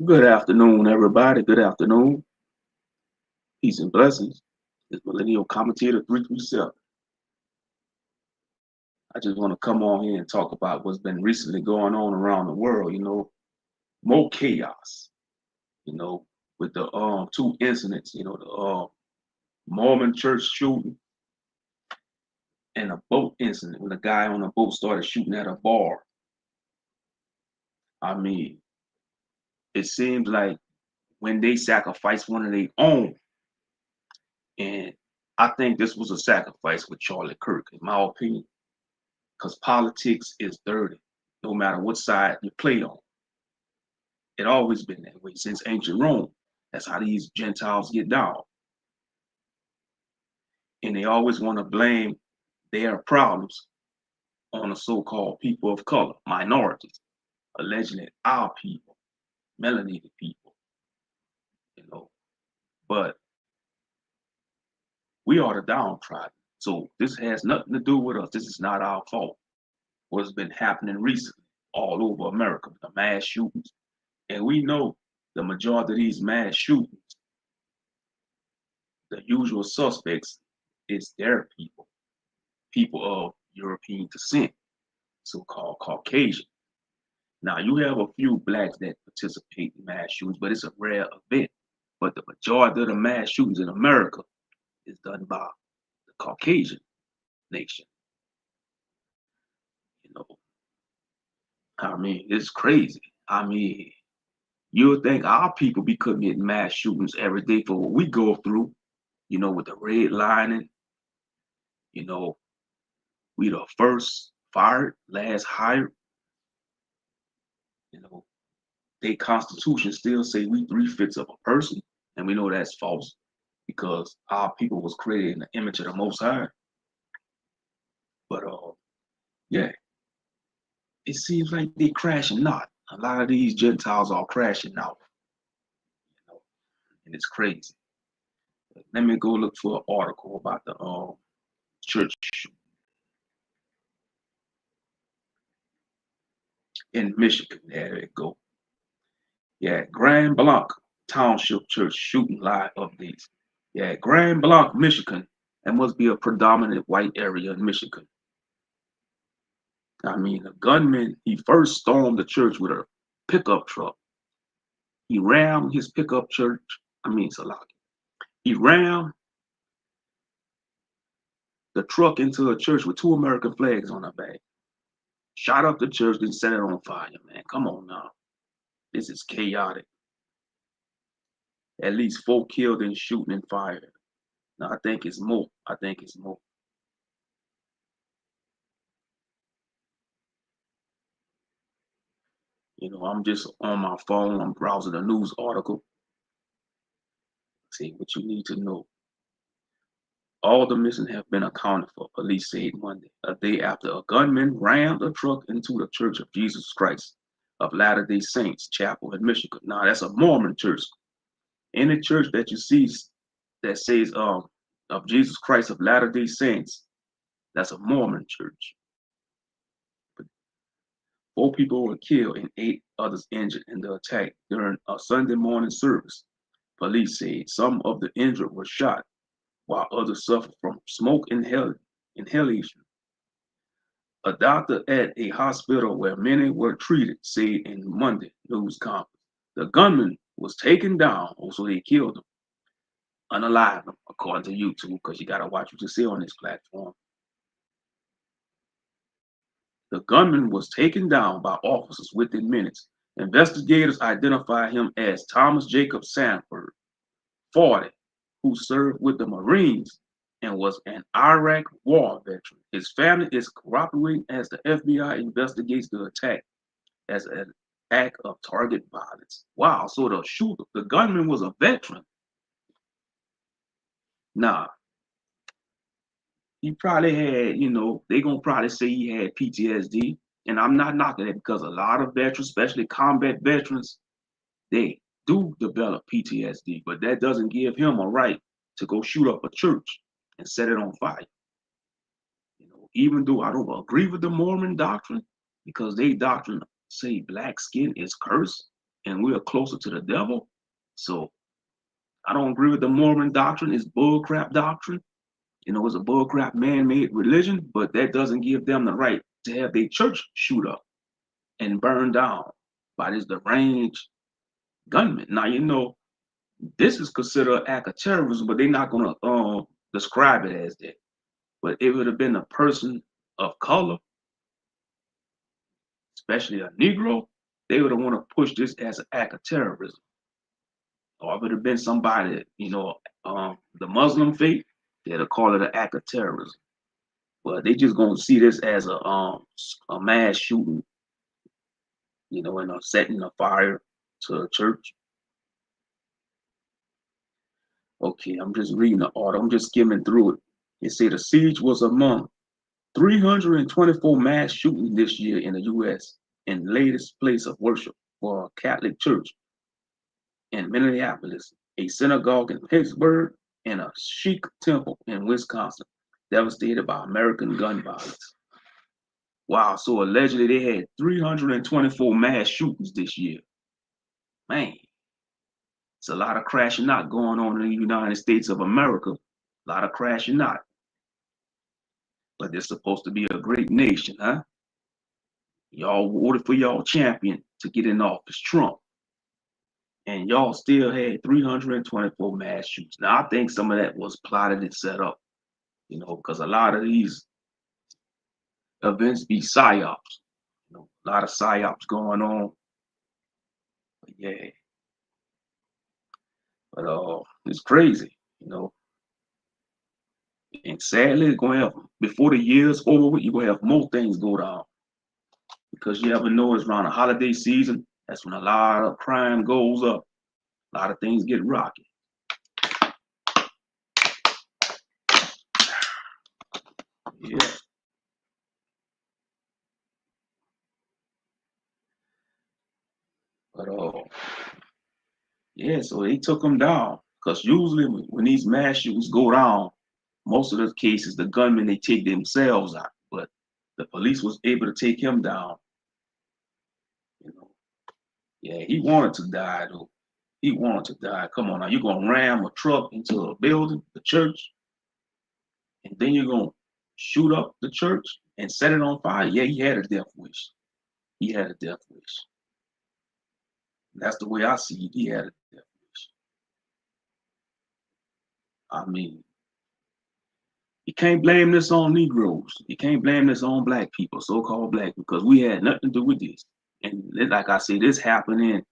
Good afternoon, everybody. Good afternoon. Peace and blessings. It's Millennial Commentator 337. I just want to come on here and talk about what's been recently going on around the world. More chaos. You know, with the two incidents. The Mormon church shooting and a boat incident when a guy on a boat started shooting at a bar. I mean, it seems like when they sacrifice one of their own, and I think this was a sacrifice with Charlie Kirk, in my opinion, because politics is dirty, no matter what side you play on. It always been that way since ancient Rome. That's how these Gentiles get down. And they always want to blame their problems on the so-called people of color, minorities, allegedly our people, melanated people, you know. But we are the downtrodden. So this has nothing to do with us. This is not our fault. What's been happening recently all over America, the mass shootings. And we know the majority of these mass shootings, the usual suspects is their people, people of European descent, so-called Caucasian. Now you have a few blacks that participate in mass shootings, but it's a rare event. But the majority of the mass shootings in America is done by the Caucasian nation. You know, I mean, it's crazy. I mean, you would think our people be committing mass shootings every day for what we go through, with the redlining, you know, we the first fired, last hired, you know, their constitution still say we three-fifths of a person, and we know that's false because our people was created in the image of the Most High. But yeah, it seems like they crashing out. A lot of these Gentiles are crashing out, and it's crazy. Let me go look for an article about the church in Michigan. There it go. Yeah, Grand Blanc Township Church shooting live updates. Yeah, Grand Blanc, Michigan. That must be a predominant white area in Michigan. I mean, the gunman, he first stormed the church with a pickup truck. He rammed his pickup church. I mean, it's a lot. He rammed the truck into a church with two American flags on the back. Shot up the church, then set it on fire, man. Come on now. This is chaotic. At least 4 killed in shooting and fired. Now, I think it's more. I think it's more. I'm just on my phone. I'm browsing a news article. See what you need to know. All the missing have been accounted for, police said Monday, a day after a gunman rammed a truck into the Church of Jesus Christ of Latter-day Saints chapel in Michigan. Now, that's a Mormon church. Any church that you see that says of Jesus Christ of Latter-day Saints, that's a Mormon church. But 4 people were killed and 8 others injured in the attack during a Sunday morning service. Police said some of the injured were shot, while others suffered from smoke inhalation. A doctor at a hospital where many were treated said in Monday news conference the gunman was taken down, also they killed him, unalived him, according to YouTube, because you got to watch what you see on this platform. The gunman was taken down by officers within minutes. Investigators identified him as Thomas Jacob Sanford, 40, who served with the Marines and was an Iraq war veteran. His family is cooperating as the FBI investigates the attack as an act of target violence. Wow, so the gunman was a veteran. Nah, he probably had, they gonna probably say he had PTSD. And I'm not knocking it because a lot of veterans, especially combat veterans, they do develop PTSD, but that doesn't give him a right to go shoot up a church and set it on fire. Even though I don't agree with the Mormon doctrine, because they doctrine say black skin is cursed and we are closer to the devil. So I don't agree with the Mormon doctrine. It's bullcrap doctrine. It's a bullcrap man-made religion, but that doesn't give them the right to have their church shoot up and burned down by this deranged gunman. Now, this is considered an act of terrorism, but they're not going to describe it as that. But it would have been a person of color, especially a Negro, they would have want to push this as an act of terrorism. Or if it would have been somebody, the Muslim faith, they'd have called it an act of terrorism. But they just going to see this as a mass shooting, and setting a fire to a church. Okay, I'm just reading the order. I'm just skimming through it. It said the siege was among 324 mass shootings this year in the U.S. and latest place of worship for a Catholic church in Minneapolis, a synagogue in Pittsburgh, and a Sikh temple in Wisconsin, devastated by American gun violence. Wow, so allegedly they had 324 mass shootings this year. Man, it's a lot of crashing out going on in the United States of America. A lot of crashing out. But they're supposed to be a great nation, huh? Y'all voted for y'all champion to get in office, Trump. And y'all still had 324 mass shootings. Now, I think some of that was plotted and set up, because a lot of these events be psyops. A lot of psyops going on. But yeah. But it's crazy, And sadly, it's going to have, before the year's over with, you're going to have more things go down. Because you ever know it's around the holiday season, that's when a lot of crime goes up. A lot of things get rocky. Yeah. But yeah, so they took him down. Because usually when these mass shootings go down, most of the cases, the gunmen, they take themselves out. But the police was able to take him down. Yeah, he wanted to die, though. He wanted to die. Come on now, you're going to ram a truck into a building, the church, and then you're going to shoot up the church and set it on fire? Yeah, he had a death wish. He had a death wish. That's the way I see it. He had a death wish. I mean, you can't blame this on Negroes. You can't blame this on black people, so-called black, because we had nothing to do with this. And like I said, this happening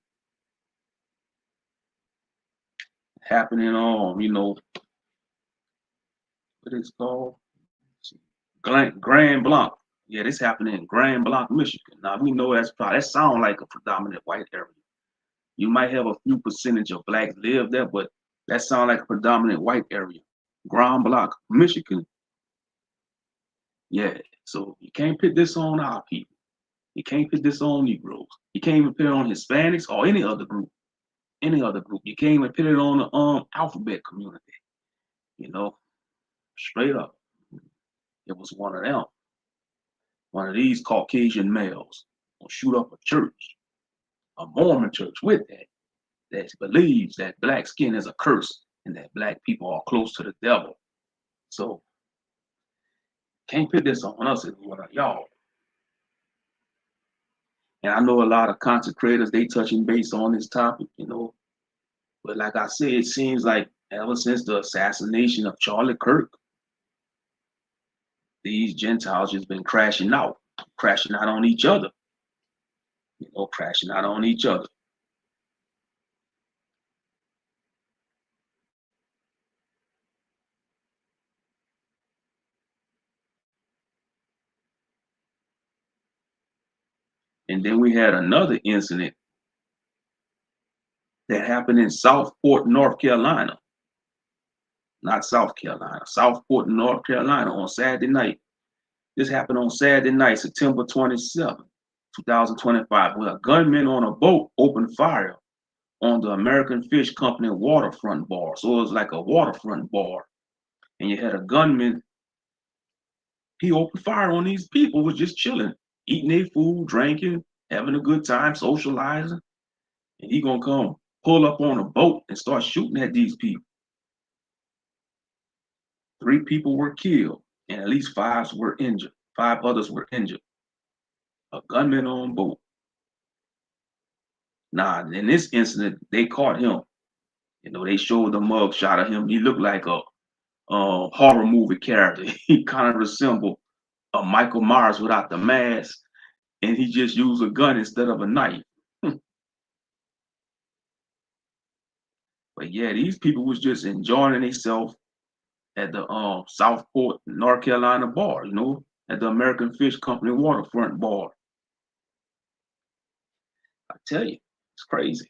on, what it's called? Grand Blanc. Yeah, this happened in Grand Blanc, Michigan. Now we know that sounds like a predominant white area. You might have a few percentage of blacks live there, but that sounds like a predominant white area. Grand Blanc, Michigan. Yeah, so you can't put this on our people. You can't put this on Negroes. You can't even put it on Hispanics or any other group. Any other group. You can't even put it on the alphabet community. Straight up. It was one of them. One of these Caucasian males will shoot up a church, a Mormon church with that believes that black skin is a curse and that black people are close to the devil. So can't put this on us as one of y'all. And I know a lot of content creators, they touching base on this topic, But like I said, it seems like ever since the assassination of Charlie Kirk, these Gentiles just been crashing out on each other. Crashing out on each other. And then we had another incident that happened in Southport, North Carolina. Not South Carolina, Southport, North Carolina on Saturday night. This happened on Saturday night, September 27, 2025, where a gunman on a boat opened fire on the American Fish Company waterfront bar. So it was like a waterfront bar. And you had a gunman, he opened fire on these people who was just chilling, eating their food, drinking, having a good time, socializing. and he gonna come pull up on a boat and start shooting at these people. 3 people were killed, and at least 5 were injured. 5 others were injured. A gunman on boat. Now, in this incident, they caught him. You know, they showed the mug shot of him. He looked like a horror movie character. He kind of resembled a Michael Myers without the mask, and he just used a gun instead of a knife. But yeah, these people was just enjoying themselves at the Southport, North Carolina bar, you know, at the American Fish Company waterfront bar. I tell you, it's crazy.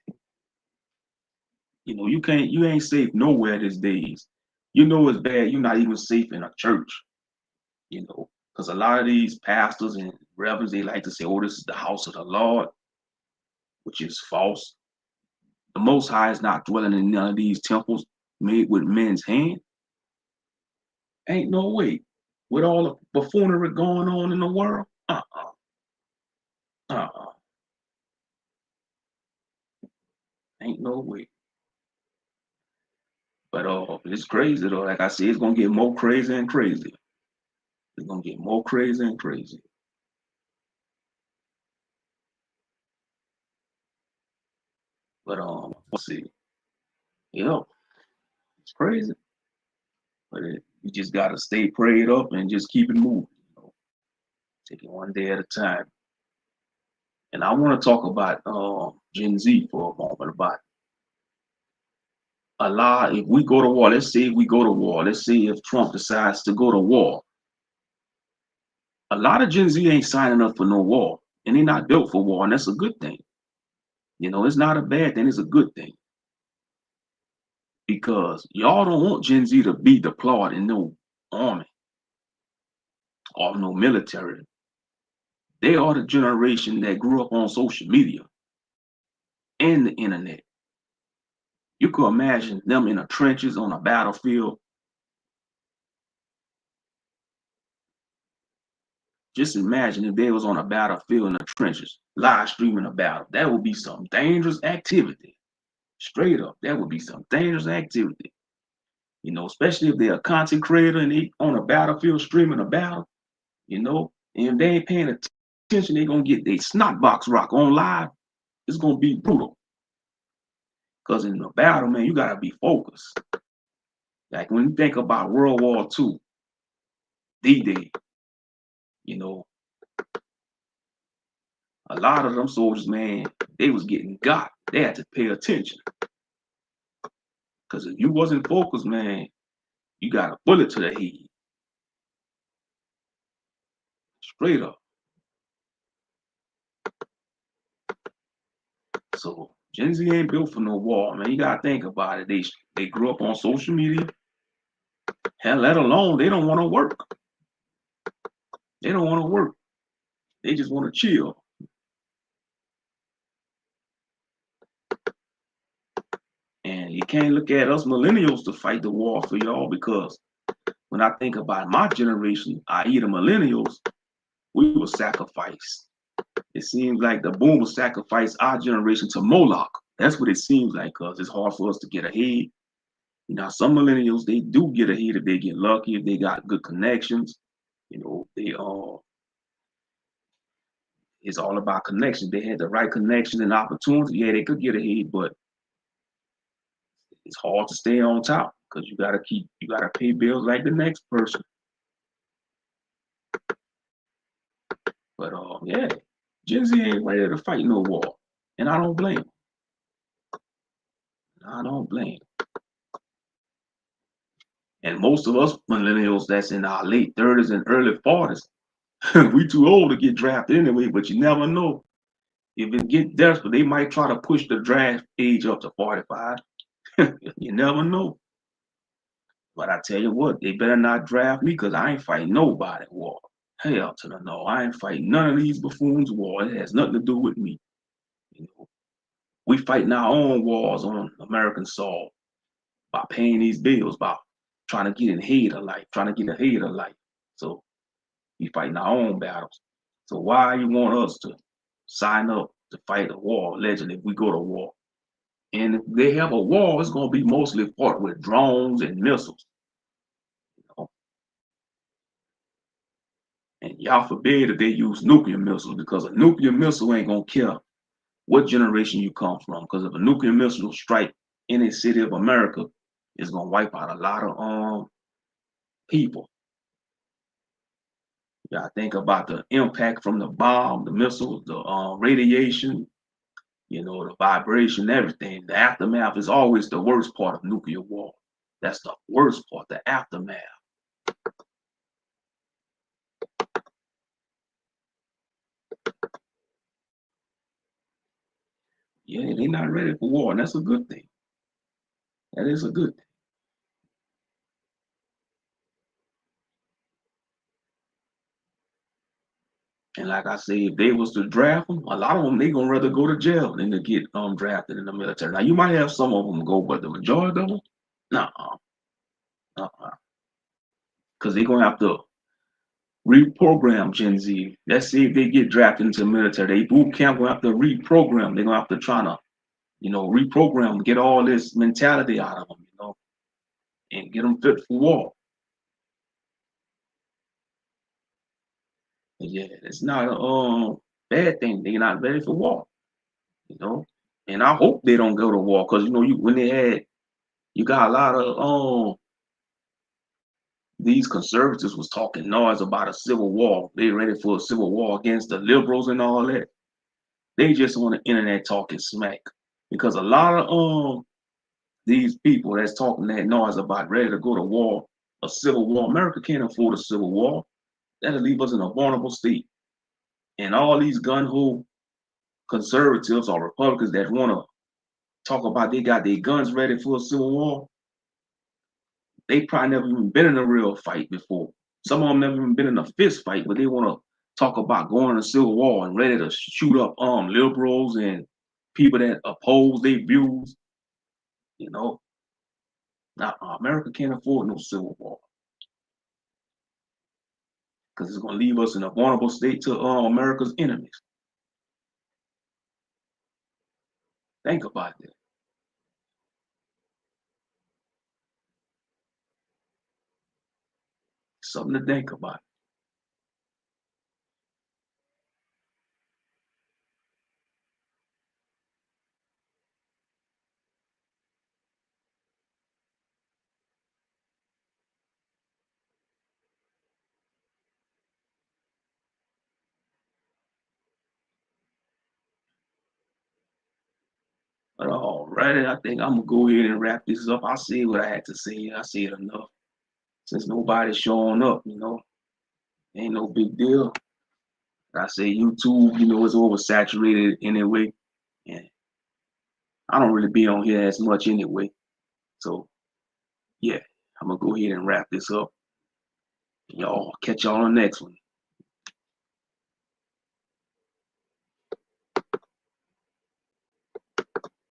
You know, you ain't safe nowhere these days. You know it's bad. You're not even safe in a church, you know, because a lot of these pastors and reverends, they like to say, oh, this is the house of the Lord, which is false. The Most High is not dwelling in none of these temples made with men's hand. Ain't no way. With all the buffoonery going on in the world, uh-uh, ain't no way. But it's crazy though. Like I said, it's gonna get more crazy and crazy. It's gonna get more crazy and crazy. But let's see. Yeah, it's crazy. But you just gotta stay prayed up and just keep it moving. You know, take it one day at a time. And I want to talk about Gen Z for a moment. About a lot. If we go to war, let's say we go to war. Let's say if Trump decides to go to war, a lot of Gen Z ain't signing up for no war, and they're not built for war, and that's a good thing. You know, it's not a bad thing; it's a good thing because y'all don't want Gen Z to be deployed in no army or no military. They are the generation that grew up on social media and the internet. You could imagine them in the trenches on a battlefield. Just imagine if they was on a battlefield in the trenches, live streaming a battle. That would be some dangerous activity. Straight up, that would be some dangerous activity. You know, especially if they're a content creator and they on a battlefield streaming a battle, you know, and if they ain't paying attention, they're gonna get their snot box rock on live. It's gonna be brutal. Because in the battle, man, you gotta be focused. Like when you think about World War II, D-Day, you know, a lot of them soldiers, man, they was getting got. They had to pay attention. Because if you wasn't focused, man, you got a bullet to the head. Straight up. So Gen Z ain't built for no war, man. You gotta think about it. They grew up on social media. Hell, let alone they don't want to work. They don't want to work. They just want to chill. And you can't look at us millennials to fight the war for y'all because when I think about my generation, i.e. the millennials, we were sacrificed. It seems like the boomers sacrificed our generation to Moloch. That's what it seems like, because it's hard for us to get ahead. You know, some millennials, they do get ahead if they get lucky, if they got good connections. You know, it's all about connections. They had the right connections and opportunities. Yeah, they could get ahead, but it's hard to stay on top because you gotta pay bills like the next person. But yeah, Gen Z ain't ready to fight no war, and I don't blame them. I don't blame them. And most of us millennials that's in our late 30s and early 40s, we too old to get drafted anyway. But you never know. If it get desperate, they might try to push the draft age up to 45. You never know. But I tell you what, they better not draft me because I ain't fighting nobody war. Hell to the no. I ain't fighting none of these buffoons war. It has nothing to do with me. You know, we fighting our own wars on American soil by paying these bills, by trying to get ahead of life, trying to get ahead of life. So we fighting our own battles. So why you want us to sign up to fight a war, allegedly, if we go to war. And if they have a war, it's going to be mostly fought with drones and missiles. You know? And y'all forbid if they use nuclear missiles, because a nuclear missile ain't going to care what generation you come from. Because if a nuclear missile strike any city of America, it's going to wipe out a lot of people. Yeah, think about the impact from the bomb, the missiles, the radiation, the vibration, everything. The aftermath is always the worst part of nuclear war. That's the worst part, the aftermath. Yeah, they're not ready for war, and that's a good thing. That is a good thing. And like I say, if they was to draft them, a lot of them, they gonna rather go to jail than to get drafted in the military. Now you might have some of them go, but the majority of them, nah, because they're gonna have to reprogram Gen Z. Let's say if they get drafted into the military, they boot camp gonna have to reprogram. They're gonna have to try to, reprogram, get all this mentality out of them, and get them fit for war. And yeah, it's not a bad thing. They're not ready for war, you know. And I hope they don't go to war, because when you got a lot of these conservatives was talking noise about a civil war. They ready for a civil war against the liberals and all that. They just on the internet talking smack, because a lot of these people that's talking that noise about ready to go to war, a civil war. America can't afford a civil war. That'll leave us in a vulnerable state. And all these gun ho conservatives or Republicans that want to talk about they got their guns ready for a civil war, they probably never even been in a real fight before. Some of them never even been in a fist fight, but they want to talk about going to civil war and ready to shoot up liberals and people that oppose their views. Now America can't afford no civil war, because it's going to leave us in a vulnerable state to America's enemies. Think about that. Something to think about. But all right, I think I'm gonna go ahead and wrap this up. I said what I had to say. I said enough. Since nobody's showing up, ain't no big deal. I say YouTube, it's oversaturated anyway, and I don't really be on here as much anyway. So yeah, I'm gonna go ahead and wrap this up. Y'all catch y'all on the next one.